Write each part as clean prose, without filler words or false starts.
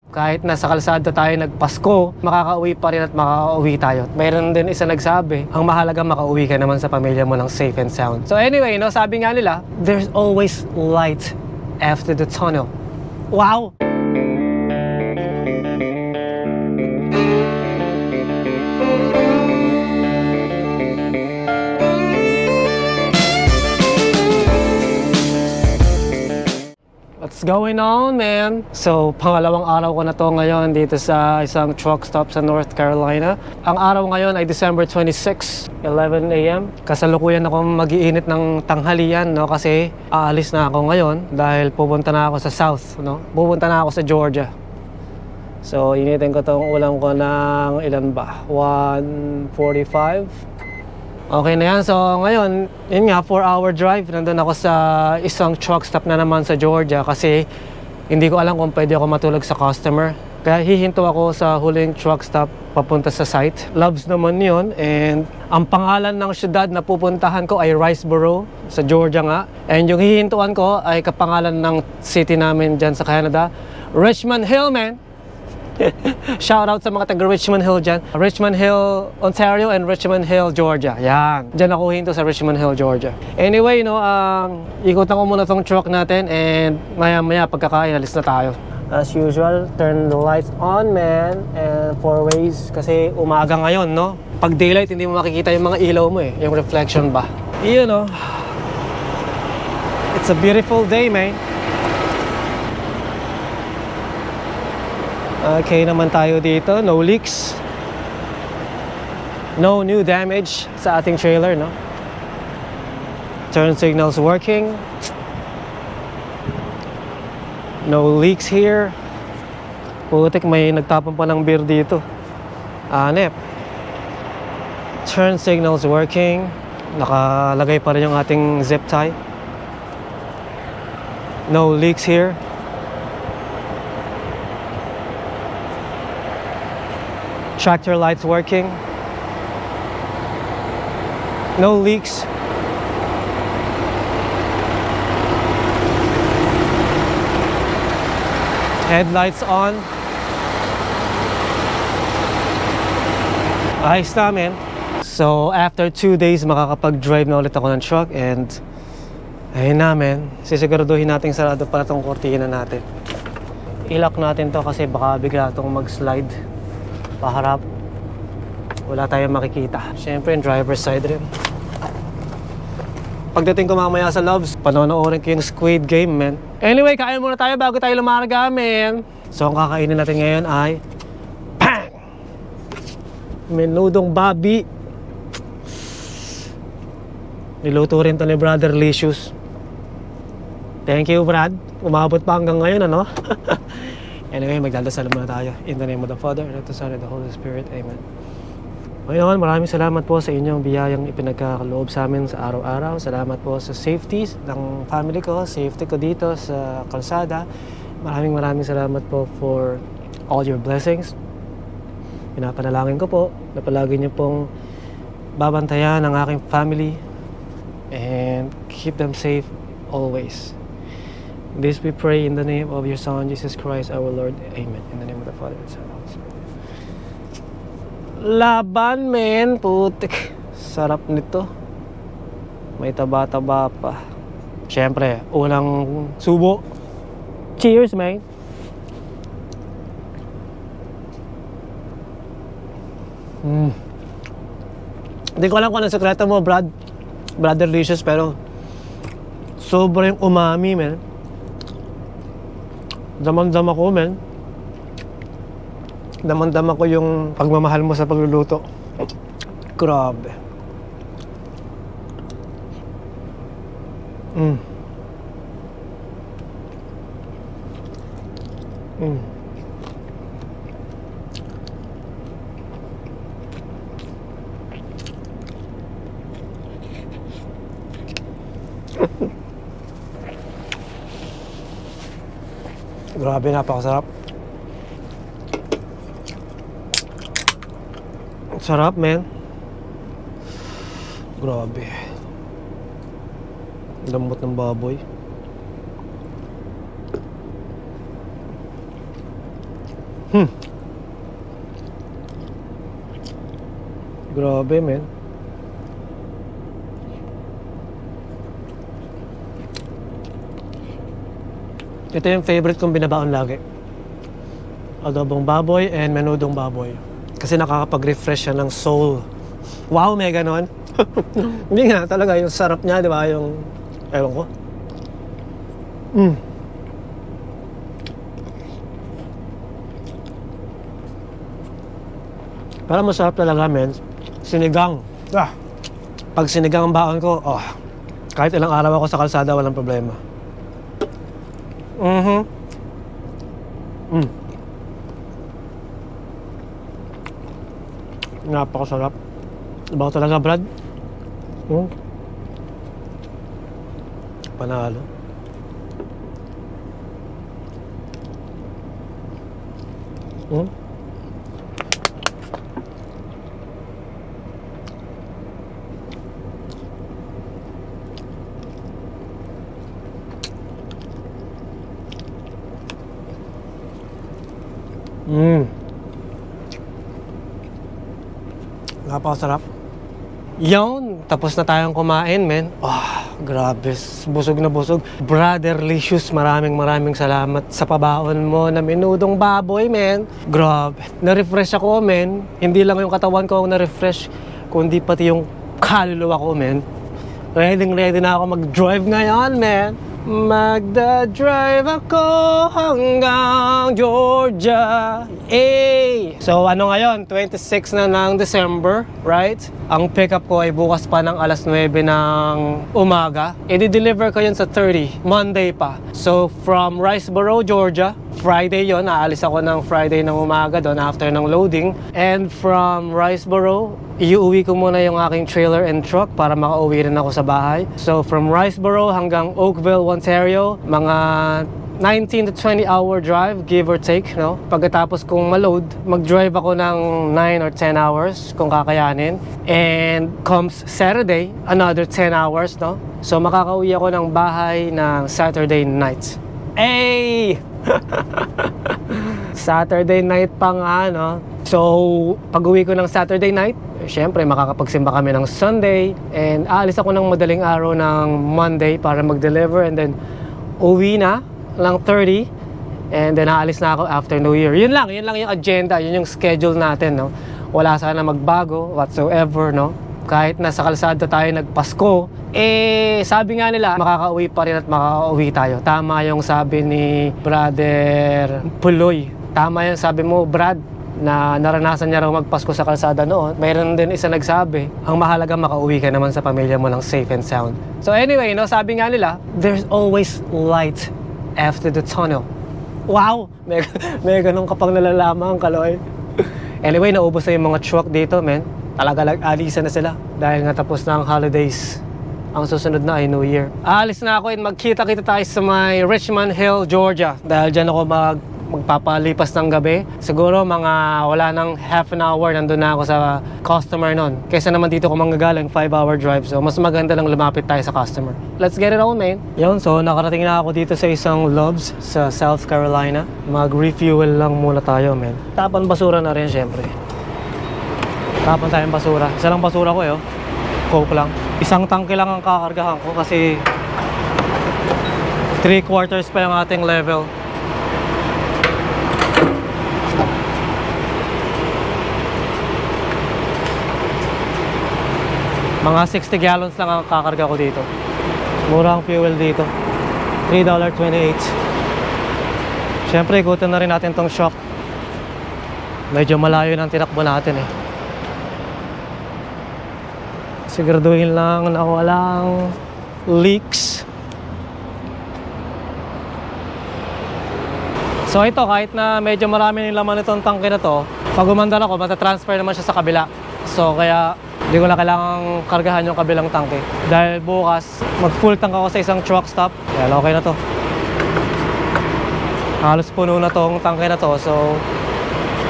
Kahit nasa kalsada tayo nagpasko, makakauwi pa rin at makakauwi tayo. Mayroon din isa nagsabi, ang mahalaga makauwi ka naman sa pamilya mo ng safe and sound. So anyway, no, sabi nga nila, there's always light after the tunnel. Wow! What's going on, man? So, pangalawang araw ko na to ngayon dito sa isang truck stop sa North Carolina. Ang araw ngayon ay December 26, 11 a.m. Kasalukuyan ako mag-iinit ng tanghalian, no? Kasi aalis na ako ngayon dahil pupunta na ako sa South, no? Pupunta na ako sa Georgia. So, initin ko tong ulam ko ng ilan ba? 1:45. Okay na yan. So ngayon, yun nga, 4-hour drive. Nandun ako sa isang truck stop na naman sa Georgia kasi hindi ko alam kung pwede ako matulog sa customer. Kaya hihinto ako sa huling truck stop papunta sa site. Loves naman yun. And ang pangalan ng syudad na pupuntahan ko ay Riceboro sa Georgia nga. And yung hihintuan ko ay kapangalan ng city namin dyan sa Canada, Richmond Hill, man. Shout out sa mga taga Richmond Hill dyan. Richmond Hill, Ontario and Richmond Hill, Georgia. Yan. Dyan ako hinto sa Richmond Hill, Georgia. Anyway, no, ikutan ko muna tong truck natin and maya-maya pagkakain, alis na tayo. As usual, turn the lights on, man. And 4 ways kasi umaga ngayon, no? Pag daylight, hindi mo makikita yung mga ilaw mo eh. Yung reflection ba. Iyon, no? It's a beautiful day, man. Okay naman tayo dito, no leaks. No new damage sa ating trailer, no? Turn signals working. No leaks here. Putik, may nagtapon pa ng beer dito. Anep. Turn signals working. Nakalagay pa rin yung ating zip tie. No leaks here. Tractor lights working. No leaks. Headlights on. Ayos namin. So after 2 days makakapag-drive na ulit ako ng truck and ayun namin, sisiguraduhin natin sarado pala tong kortina natin. I-lock natin to kasi baka bigla itong mag-slide paharap, wala tayong makikita. Siyempre yung driver's side rin. Pagdating ko mamaya sa Loves, panonoorin ko yung Squid Game, man. Anyway, kain muna tayo bago tayo lumarga, man. So ang kakainin natin ngayon ay bang! Menudong babi. Niluto rin to ni Brother Licious. Thank you, Brad. Umabot pa hanggang ngayon, ano? Anyway, magdadasal muna tayo. In the name of the Father, and of the Son, and the Holy Spirit. Amen. Ngayon, maraming salamat po sa inyong biyayang ipinagkakaloob sa amin sa araw-araw. Salamat po sa safety ng family ko, safety ko dito sa kalsada. Maraming salamat po for all your blessings. Pinapanalangin ko po na palagi niyo pong babantayan ang aking family and keep them safe always. This we pray in the name of your Son, Jesus Christ, our Lord. Amen. In the name of the Father, and Son, and Holy Spirit. Laban, men. Putik. Sarap nito. May taba-taba pa. Siyempre, unang subo. Cheers, man. Hindi ko alam kung anong sekreto mo, Brother Licious, pero sobrang umami, man. Damang-dama ko, men. Damang-dama ko yung pagmamahal mo sa pagluluto. Grabe. Grabe, napakasarap. Sarap, man. Grabe. Lambot ng baboy. Grabe, men. Ito yung favorite kong binabaon lagi. Adobong baboy and menudong baboy. Kasi nakakapag-refresh siya ng soul. Wow, may ganon. Hindi nga, talaga yung sarap niya, di ba? Yung, ewan ko. Pero masarap talaga, men. Sinigang. Pag sinigang ang baon ko, kahit ilang araw ako sa kalsada, walang problema. Napakasarap. Diba talaga, Brad? Panalo. Napakasarap. Yun, tapos na tayong kumain, men. Grabe, busog na busog. Brotherlicious, maraming salamat sa pabaon mo na menudong baboy, men. Grabe, na-refresh ako, men. Hindi lang yung katawan ko ang na-refresh, kundi pati yung kaluluwa ko, men. Ready na ako mag-drive ngayon, men. Magda-drive ako hanggang Georgia. So ano ngayon? 26 na ng December, right? Ang pickup ko ay bukas pa ng alas 9 ng umaga. I-deliver ko yun sa 30, Monday pa. So from Riceboro, Georgia, Friday yon, aalis ako ng Friday ng umaga doon after ng loading. And from Riceboro, iuwi ko muna yung aking trailer and truck para makauwi rin ako sa bahay. So from Riceboro hanggang Oakville, Ontario, mga 19 to 20 hour drive, give or take, no? Pagkatapos kong ma-load, mag-drive ako ng 9 or 10 hours kung kakayanin. And comes Saturday, another 10 hours, no? So makakauwi ako ng bahay ng Saturday night. Saturday night pa nga, no? So, pag-uwi ko ng Saturday night, syempre makakapagsimba kami ng Sunday. And aalis ako ng madaling araw ng Monday para mag-deliver. And then, uwi na lang 30. And then, aalis na ako after New Year. Yun lang yung agenda. Yun yung schedule natin, no? Wala sana magbago whatsoever, no? Kahit nasa kalsada tayo nagpasko, sabi nga nila, makakauwi pa rin at makakauwi tayo. Tama yung sabi ni Brother Puloy. Tama yung sabi mo, Brad, na naranasan niya raw magpasko sa kalsada noon. Mayroon din isa nagsabi, ang mahalaga makauwi ka naman sa pamilya mo lang safe and sound. So anyway, no, sabi nga nila, there's always light after the tunnel. Wow! May ganun kapag nalalaman, Kaloy. Anyway, naubos na yung mga truck dito, men. Talaga alisan na sila dahil nga tapos na ang holidays. Ang susunod na ay New Year. Aalis na ako and magkita-kita tayo sa may Richmond Hill, Georgia. Dahil dyan ako magpapalipas ng gabi. Siguro mga wala nang half an hour nandun na ako sa customer nun. Kaysa naman dito ko manggagaling 5-hour drive. So mas maganda lang lumapit tayo sa customer. Let's get it on, man. Yun, so nakarating na ako dito sa isang Love's sa South Carolina. Mag-refuel lang muna tayo, man. Tapan basura na rin, syempre. Tapan tayong basura. Isa lang basura ko, Coke lang. Isang tangke lang ang kakargahan ko kasi 3/4 pa yung ating level. Mga 60 gallons lang ang kakarga ko dito. Mura ang fuel dito. $3.28. Siyempre, ikutin na rin natin tong shock. Medyo malayo ng tinakbo natin, Siguraduhin lang na walang leaks. So ito, kahit na medyo marami ng laman itong tangke na to, pag umandar ako, matatransfer naman siya sa kabila. So kaya hindi ko na kailangang kargahan yung kabilang tangke. Dahil bukas, mag-full tank ako sa isang truck stop. Kaya okay na to. Halos puno na tong tangke na to. So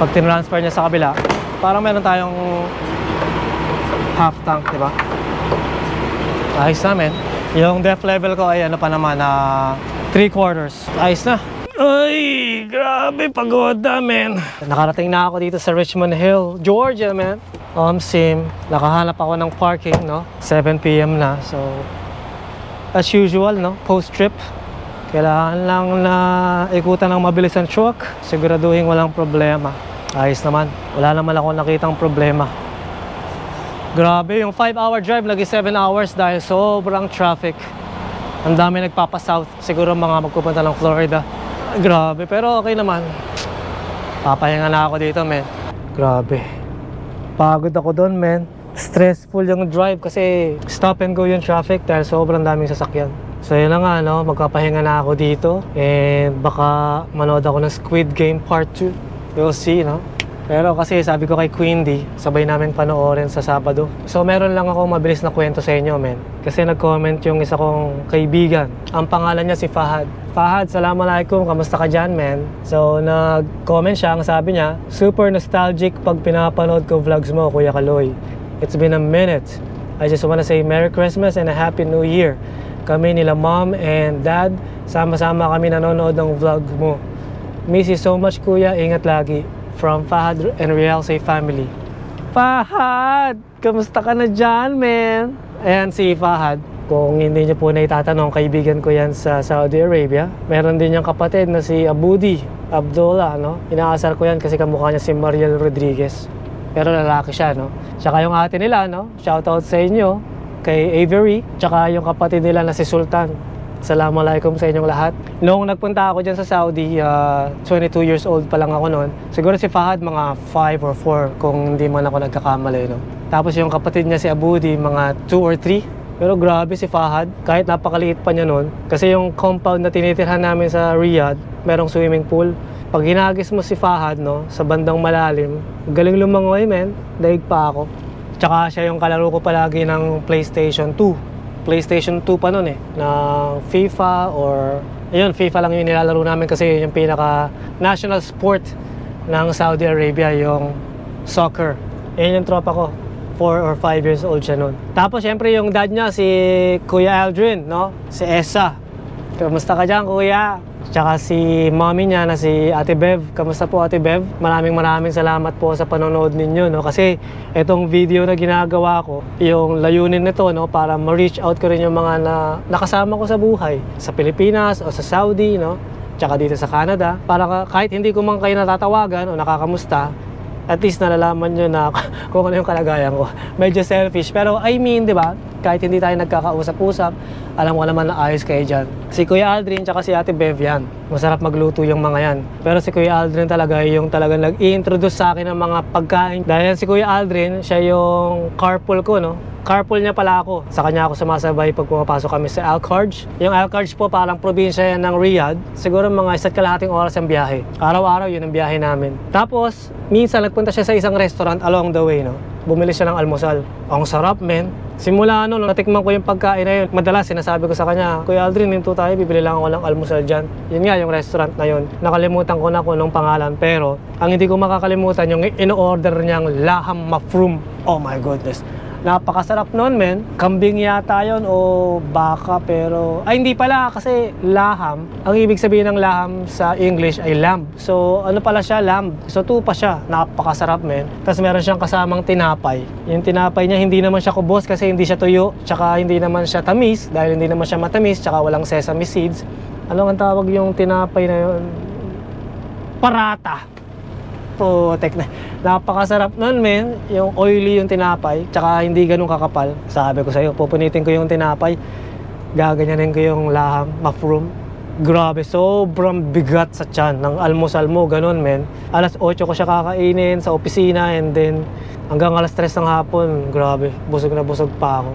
pag tinransfer niya sa kabila, parang meron tayong half tank, di ba? Ayos na, men. Yung depth level ko ay ano pa naman, 3/4. Ayos na. Ay, grabe, pagoda, man. Nakarating na ako dito sa Richmond Hill, Georgia, man. Sim, nakahanap ako ng parking, no? 7 PM na, so as usual, no? Post-trip. Kailangan lang na ikutan ng mabilis ang truck. Siguraduhin walang problema. Ayos naman. Wala naman ako nakitang problema. Grabe, yung 5-hour drive, naging 7 hours dahil sobrang traffic. Ang dami nagpapa-south. Siguro mga magpupunta ng Florida. Grabe, pero okay naman. Papahinga na ako dito, men. Grabe. Pagod ako doon, men. Stressful yung drive kasi stop and go yung traffic dahil sobrang daming sasakyan. So yun na nga, no? Magpapahinga na ako dito. And baka manood ako ng Squid Game Part 2. You'll see, no? Pero kasi sabi ko kay Quindy, sabay namin panoorin sa Sabado. So meron lang ako mabilis na kwento sa inyo, men. Kasi nag-comment yung isa kong kaibigan. Ang pangalan niya si Fahad. Fahad, assalamualaikum, kamusta ka dyan, men? So nag-comment siya, ang sabi niya, super nostalgic pag pinapanood ko vlogs mo, Kuya Kaloy. It's been a minute. I just wanna say Merry Christmas and a Happy New Year. Kami nila mom and dad, sama-sama kami nanonood ng vlog mo. Miss you so much, Kuya. Ingat lagi. From Fahad and Realce family. Fahad! Kamusta ka na dyan, man? Ayan si Fahad. Kung hindi niyo po na itatanong, kaibigan ko yan sa Saudi Arabia. Meron din yung kapatid na si Abudi Abdullah, no? Inaasar ko yan kasi kamukha niya si Mariel Rodriguez. Pero lalaki siya, no? Tsaka yung ate nila, no? Shoutout sa inyo, kay Avery. Tsaka yung kapatid nila na si Sultan. Assalamualaikum sa inyong lahat. Noong nagpunta ako dyan sa Saudi, 22 years old pa lang ako noon. Siguro si Fahad mga 5 or 4 kung hindi man ako nagkakamali, no? Tapos yung kapatid niya si Abudi mga 2 or 3. Pero grabe si Fahad, kahit napakaliit pa niya noon. Kasi yung compound na tinitirhan namin sa Riyadh, merong swimming pool. Pag hinagis mo si Fahad, no, sa bandang malalim, galing lumangoy, men. Daig pa ako. Tsaka siya yung kalaro ko palagi ng PlayStation 2. PlayStation 2 pa nun na FIFA or ayun, FIFA lang yung nilalaro namin kasi yun yung pinaka national sport ng Saudi Arabia, yung soccer. Ayun yung tropa ko, 4 or 5 years old siya nun. Tapos syempre yung dad niya si Kuya Aldrin, no? Si Esa. Kamusta ka dyan, Kuya? Tsaka si mommy niya na si Ate Bev. Kamusta po, Ate Bev? Maraming salamat po sa panonood ninyo, no? Kasi itong video na ginagawa ko, yung layunin nito, no, para ma-reach out ko rin yung mga nakasama ko sa buhay sa Pilipinas o sa Saudi, no? Tsaka dito sa Canada, para kahit hindi ko man kayo natatawagan o nakakamusta, at least nalalaman nyo na kung ano yung kalagayan ko. Medyo selfish, pero I mean, di ba? Kahit hindi tayo nagkakausap-usap, alam ko naman na ayos kayo dyan. Si Kuya Aldrin tsaka si Ate Bev yan. Masarap magluto yung mga yan. Pero si Kuya Aldrin talaga yung talagang nag-i-introduce sa akin ng mga pagkain. Dahil si Kuya Aldrin, siya yung carpool ko, no? Carpool niya pala ako. Sa kanya ako sumasabay pag pumapasok kami sa Al-Kharj. Yung Al-Kharj po parang probinsya yan ng Riyadh. Siguro mga 1.5 oras ang biyahe. Araw-araw yun ang biyahe namin. Tapos, minsan nagpunta siya sa isang restaurant along the way, no? Bumili siya ng almusal. Ang sarap, men. Simula noon, natikman ko yung pagkain na yun. Madalas sinasabi ko sa kanya, Kuya Aldrin, minto tayo, bibili lang ako ng almusal dyan. Yun nga, yung restaurant na yun. Nakalimutan ko na kung anong pangalan. Pero, ang hindi ko makakalimutan, yung in-order niyang laham mafroom. Oh my goodness. Napakasarap nun, men. Kambing yata yun o baka, pero ay hindi pala kasi laham. Ang ibig sabihin ng laham sa English ay lamb. So ano pala siya, lamb. So tupa siya. Napakasarap, men. Tapos meron siyang kasamang tinapay. Yung tinapay niya hindi naman siya kubos kasi hindi siya tuyo, tsaka hindi naman siya tamis dahil hindi naman siya matamis, tsaka walang sesame seeds. Ano ang tawag yung tinapay na yun? Parata. Putek na. Napakasarap nun, men. Yung oily yung tinapay, tsaka hindi ganun kakapal. Sabi ko sa'yo, pupunitin ko yung tinapay, gaganyanin ko yung laham, mafroom. Grabe, sobrang bigat sa tiyan ng almusal mo, ganun, men. Alas 8 ko siya kakainin sa opisina and then hanggang alas 3 ng hapon, grabe, busog na busog pa ako.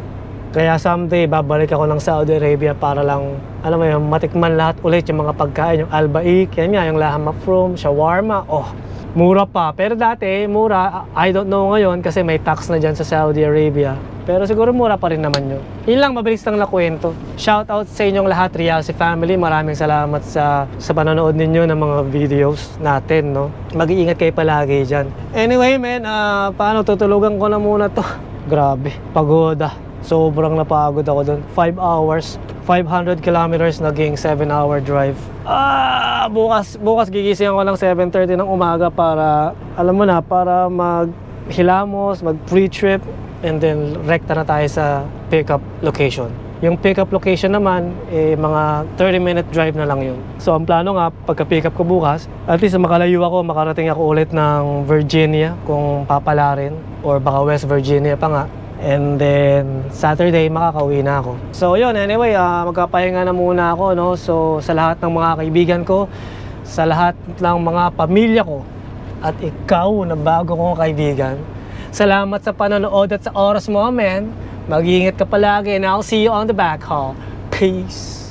Kaya someday, babalik ako ng Saudi Arabia para lang, alam mo yun, matikman lahat ulit yung mga pagkain, yung albaik, yan nga, yung laham mafroom, shawarma, oh. Mura pa. Pero dati, mura. I don't know ngayon kasi may tax na dyan sa Saudi Arabia. Pero siguro mura pa rin naman yun. Yun lang, mabilis lang na kwento. Shoutout sa inyong lahat, Realce family. Maraming salamat sa panonood ninyo ng mga videos natin, no? Mag-iingat kayo palagi dyan. Anyway, man, paano tutulugan ko na muna to? Grabe, pagoda. Sobrang napagod ako doon. 5 hours. 500 kilometers naging 7-hour drive. Bukas gigising ako lang 7:30 ng umaga para, alam mo na, para maghilamos, mag pre-trip, and then rekta na tayo sa pickup location. Yung pickup location naman, mga 30-minute drive na lang yun. So ang plano nga, pagka-pickup ko bukas, at least makalayo ako, makarating ako ulit ng Virginia kung papalarin, or baka West Virginia pa nga. And then Saturday makakauwi na ako. So yun, anyway, magpapahinga na muna ako, no? So sa lahat ng mga kaibigan ko, sa lahat ng mga pamilya ko, at ikaw na bago kong kaibigan, salamat sa panonood at sa oras mo, man. Mag-iingat ka palagi, and I'll see you on the back haul. Peace.